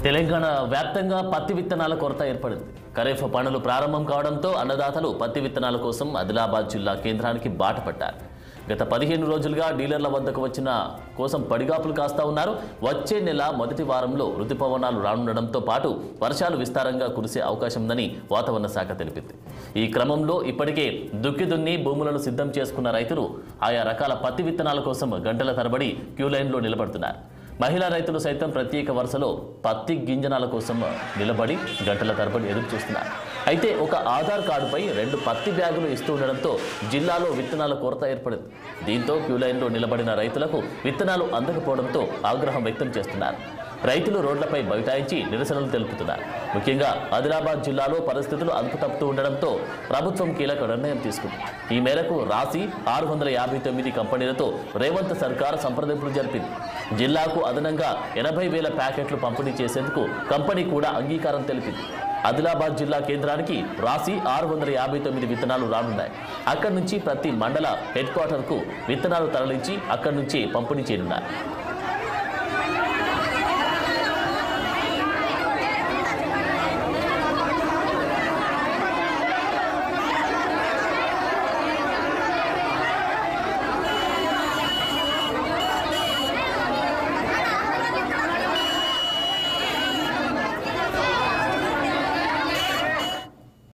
తెలంగాణ వ్యాప్తంగా పత్తి విత్తనాల కొరత ఏర్పడింది. ఖరీఫ్ పనులు ప్రారంభం కావడంతో అన్నదాతలు పత్తి విత్తనాల కోసం ఆదిలాబాద్ జిల్లా కేంద్రానికి బాట పట్టారు. గత 15 రోజులుగా డీలర్ల వద్దకు వచ్చిన కోసం పడిగాపులు కాస్తా ఉన్నారు. వచ్చే నెల మొదటి వారంలో రుతుపవనాలు రానుండడంతో పాటు వర్షాలు విస్తారంగా కురిసే అవకాశం ఉందని వాతావరణ శాఖ తెలిపింది. ఈ క్రమంలో ఇప్పటికే దుక్కి దున్ని భూములను సిద్ధం చేసుకున్న రైతులు ఆయా రకాల పత్తి విత్తనాల కోసం గంటల తరబడి క్యూ లైన్లో నిలబడుతున్నారు. మహిళా రైతులు సైతం ప్రత్యేక వరుసలో పత్తి గింజనాల కోసం నిలబడి గంటల తరబడి ఎదురు చూస్తున్నారు. అయితే ఒక ఆధార్ కార్డుపై 2 పత్తి బ్యాగులు ఇస్తూ ఉండడంతో జిల్లాలో విత్తనాల కొరత ఏర్పడింది. దీంతో క్యూ లైన్లో నిలబడిన రైతులకు విత్తనాలు అందకపోవడంతో ఆగ్రహం వ్యక్తం చేస్తున్నారు. రైతులు రోడ్లపై బైఠాయించి నిరసనలు తెలుపుతున్నారు. ముఖ్యంగా ఆదిలాబాద్ జిల్లాలో పరిస్థితులు అదుపు తప్పుతూ ఉండడంతో ప్రభుత్వం కీలక నిర్ణయం తీసుకుంది. ఈ మేరకు రాసి 659 కంపెనీలతో రేవంత్ సర్కార్ సంప్రదింపులు జరిపింది. జిల్లాకు అదనంగా 80,000 ప్యాకెట్లు పంపిణీ చేసేందుకు కంపెనీ కూడా అంగీకారం తెలిపింది. ఆదిలాబాద్ జిల్లా కేంద్రానికి రాసి 659 విత్తనాలు రానున్నాయి. అక్కడి నుంచి ప్రతి మండల హెడ్ క్వార్టర్కు విత్తనాలు తరలించి అక్కడి నుంచి పంపిణీ చేయనున్నారు.